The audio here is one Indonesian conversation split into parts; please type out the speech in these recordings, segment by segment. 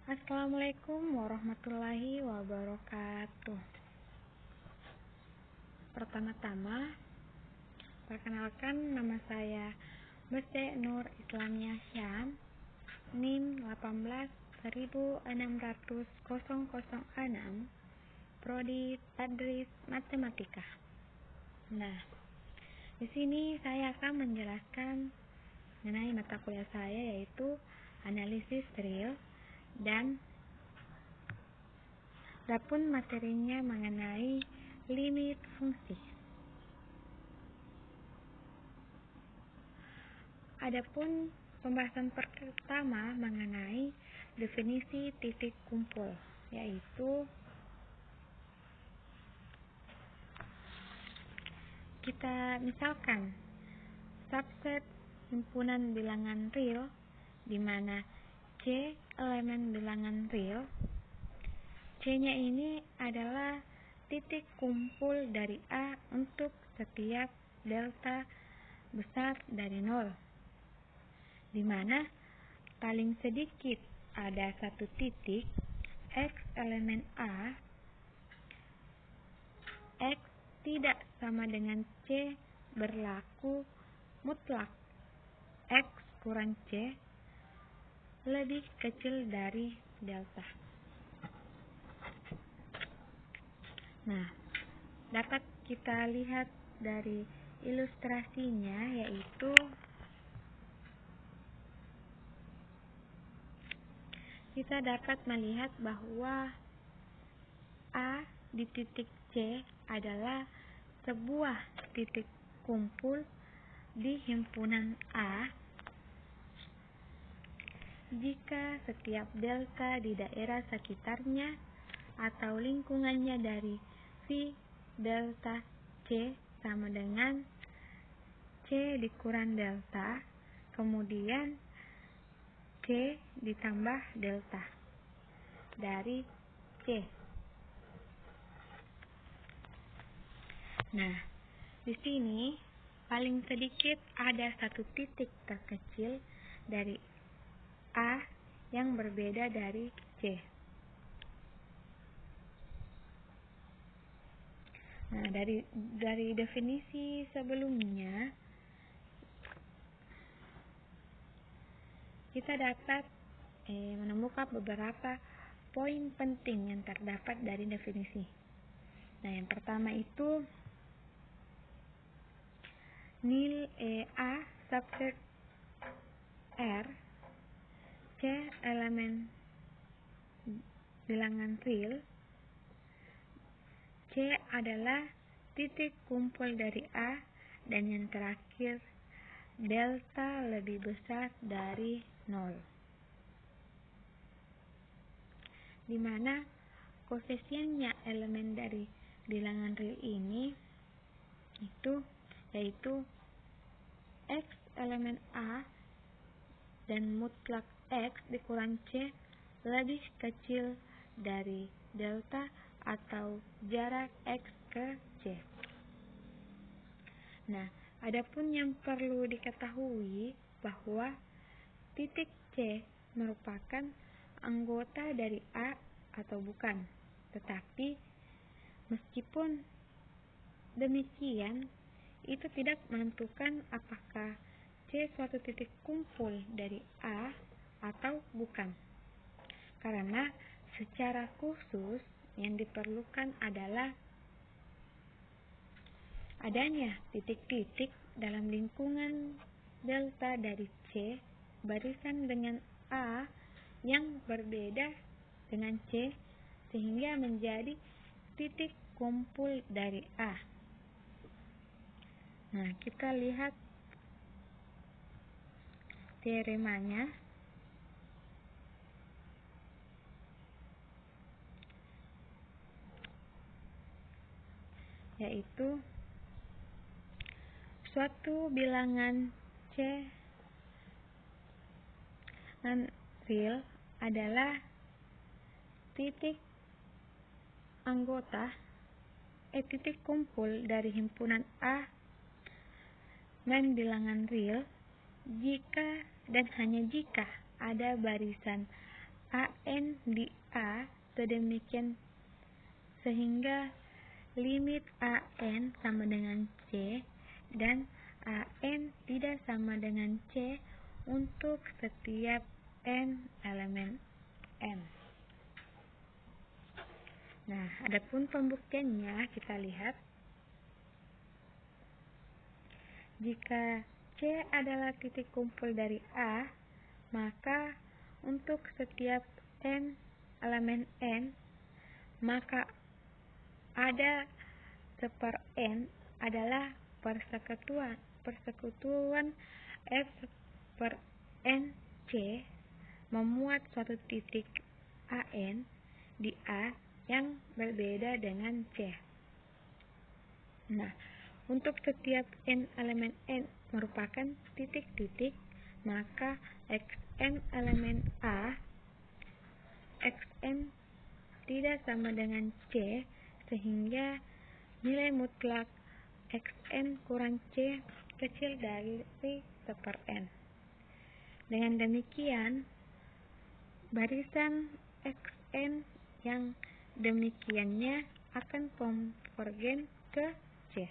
Assalamualaikum warahmatullahi wabarakatuh. Pertama-tama, perkenalkan nama saya Beste Nur Islamia Syam, NIM 1806006, Prodi Tadris Matematika. Nah, di sini saya akan menjelaskan mengenai mata kuliah saya, yaitu analisis real, dan adapun materinya mengenai limit fungsi. Adapun pembahasan pertama mengenai definisi titik kumpul, yaitu kita misalkan subset himpunan bilangan real di mana C elemen bilangan real. C-nya ini adalah titik kumpul dari A untuk setiap delta besar dari 0, di mana paling sedikit ada satu titik X elemen A. X tidak sama dengan C berlaku mutlak X kurang C lebih kecil dari delta. Nah, dapat kita lihat dari ilustrasinya, yaitu kita dapat melihat bahwa A di titik C adalah sebuah titik kumpul di himpunan A jika setiap delta di daerah sekitarnya atau lingkungannya dari V delta C sama dengan C dikurang delta, kemudian C ditambah delta dari C. Nah, di sini paling sedikit ada satu titik terkecil dari A yang berbeda dari C. Nah, dari definisi sebelumnya kita dapat menemukan beberapa poin penting yang terdapat dari definisi. Nah, yang pertama itu nil A subset R C elemen bilangan real. C adalah titik kumpul dari A, dan yang terakhir delta lebih besar dari 0, di mana koefisiennya elemen dari bilangan real ini yaitu X elemen A dan mutlak X dikurang C lebih kecil dari delta atau jarak X ke C. Nah, adapun yang perlu diketahui bahwa titik C merupakan anggota dari A atau bukan. Tetapi meskipun demikian, itu tidak menentukan apakah C suatu titik kumpul dari A atau bukan. Karena secara khusus yang diperlukan adalah adanya titik-titik dalam lingkungan delta dari C barisan dengan A yang berbeda dengan C sehingga menjadi titik kumpul dari A. Nah, kita lihat teoremanya. Yaitu suatu bilangan C non real adalah titik kumpul dari himpunan A non bilangan real jika dan hanya jika ada barisan AN di A sedemikian sehingga limit AN sama dengan C dan AN tidak sama dengan C untuk setiap N elemen N. Nah, adapun pembuktiannya kita lihat. Jika C adalah titik kumpul dari A, maka untuk setiap N elemen N, maka ada seper N adalah persekutuan F per N C memuat suatu titik AN di A yang berbeda dengan C. Nah, untuk setiap N elemen N merupakan titik-titik, maka Xn elemen A, Xn tidak sama dengan C, sehingga nilai mutlak Xn kurang C kecil dari seper N. Dengan demikian, barisan Xn yang demikiannya akan konvergen ke C.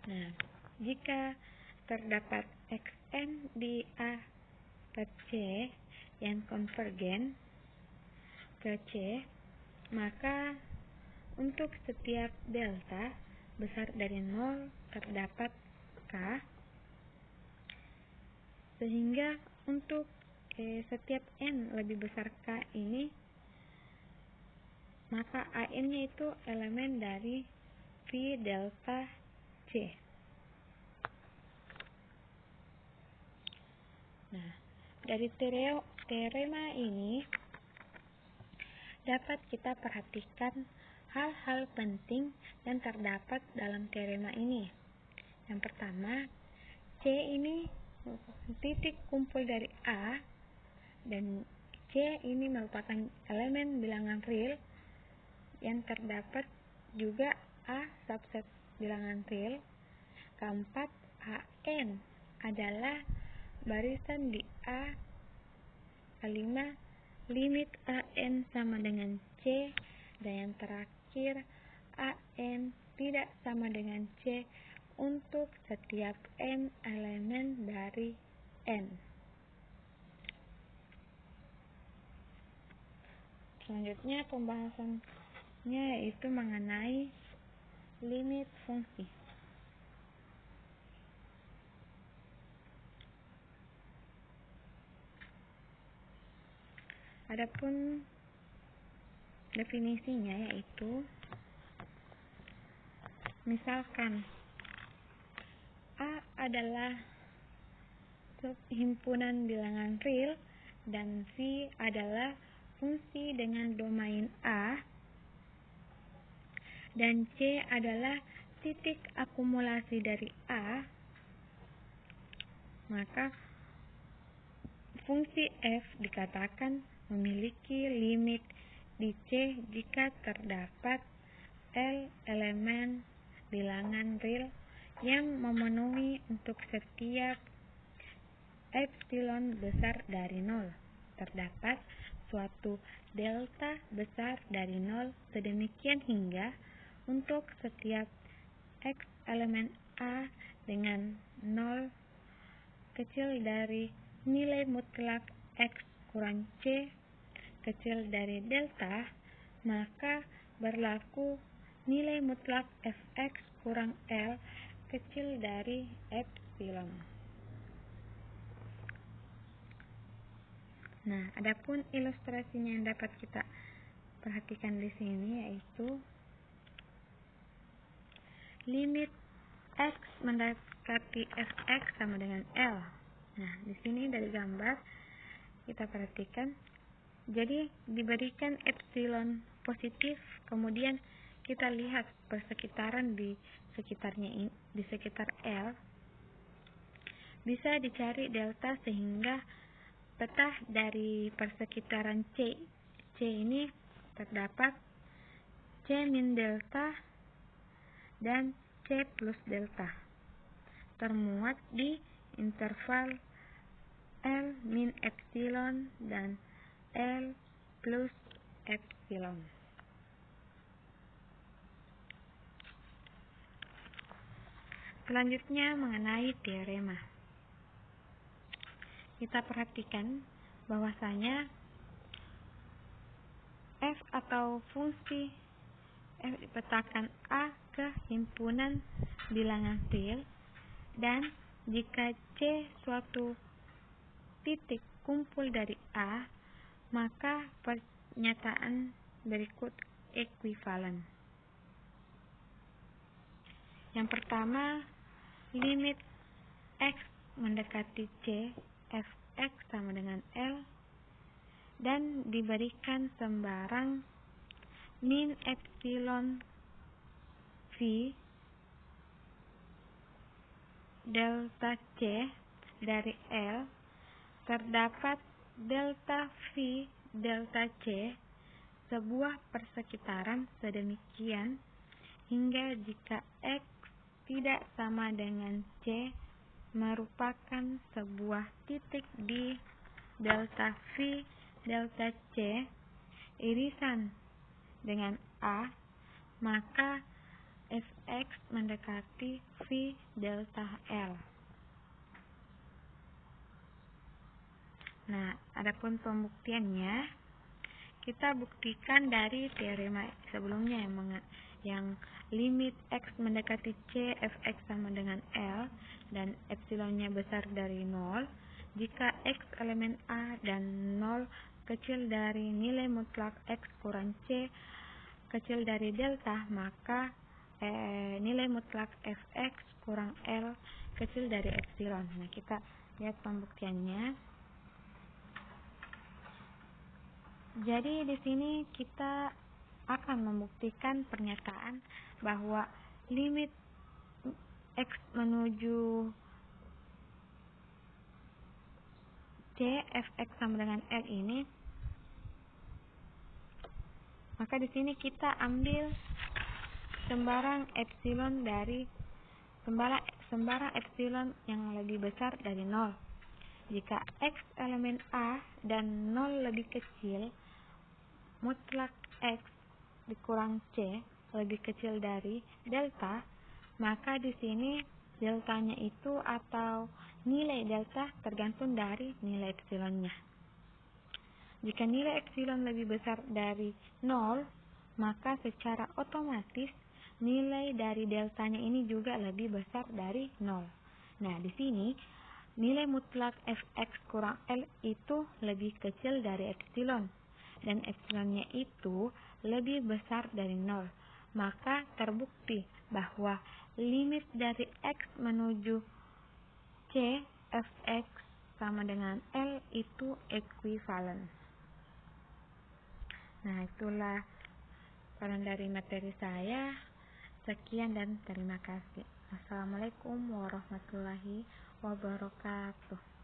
Nah, jika terdapat Xn di A per C yang konvergen ke C, maka untuk setiap delta besar dari 0 terdapat K, sehingga untuk setiap N lebih besar K ini, maka AN-nya itu elemen dari V delta C. Nah, dari teorema ini dapat kita perhatikan hal-hal penting yang terdapat dalam teorema ini. Yang pertama, C ini titik kumpul dari A dan C ini merupakan elemen bilangan real yang terdapat juga A subset bilangan real. Keempat, AN adalah barisan di A. Kelima, limit AN sama dengan C. Dan yang terakhir, AN tidak sama dengan C untuk setiap N elemen dari N. Selanjutnya pembahasannya yaitu mengenai limit fungsi. Adapun definisinya yaitu, misalkan A adalah himpunan bilangan real dan V adalah fungsi dengan domain A dan C adalah titik akumulasi dari A, maka fungsi F dikatakan memiliki limit di C jika terdapat L elemen bilangan real yang memenuhi untuk setiap epsilon besar dari 0. Terdapat suatu delta besar dari 0 sedemikian hingga untuk setiap X elemen A dengan 0 kecil dari nilai mutlak X kurang C kecil dari delta, maka berlaku nilai mutlak Fx kurang L kecil dari epsilon. Nah, adapun ilustrasinya yang dapat kita perhatikan di sini yaitu limit X mendekati Fx sama dengan L. Nah, di sini dari gambar kita perhatikan, jadi diberikan epsilon positif, kemudian kita lihat persekitaran di sekitar L, bisa dicari delta sehingga peta dari persekitaran C ini terdapat C min delta dan C plus delta termuat di interval L min epsilon dan L plus epsilon. Selanjutnya mengenai teorema. Kita perhatikan bahwasanya f atau fungsi f dipetakan A ke himpunan bilangan real, dan jika C suatu titik kumpul dari A, maka pernyataan berikut ekuivalen. Yang pertama, limit X mendekati C, fx sama dengan L, dan diberikan sembarang min epsilon V delta C dari L, terdapat delta V delta C sebuah persekitaran sedemikian hingga jika X tidak sama dengan C merupakan sebuah titik di delta V delta C irisan dengan A, maka fx mendekati V delta L. Nah, adapun pembuktiannya, kita buktikan dari teorema sebelumnya yang limit X mendekati C, fx sama dengan L, dan epsilonnya besar dari 0. Jika X elemen A dan 0 kecil dari nilai mutlak X kurang C kecil dari delta, maka nilai mutlak fx kurang L kecil dari epsilon. Nah, kita lihat pembuktiannya. Jadi di sini kita akan membuktikan pernyataan bahwa limit X menuju C fx sama dengan L ini, maka di sini kita ambil sembarang epsilon dari sembarang epsilon yang lebih besar dari 0. Jika X elemen A dan 0 lebih kecil, mutlak X dikurang C lebih kecil dari delta, maka di sini deltanya itu atau nilai delta tergantung dari nilai epsilonnya. Jika nilai epsilon lebih besar dari 0, maka secara otomatis nilai dari deltanya ini juga lebih besar dari 0. Nah, di sini nilai mutlak fx kurang L itu lebih kecil dari epsilon, dan epsilonnya itu lebih besar dari 0. Maka terbukti bahwa limit dari X menuju C fx sama dengan L itu ekuivalen. Nah, itulah saran dari materi saya. Sekian dan terima kasih. Assalamualaikum warahmatullahi wabarakatuh.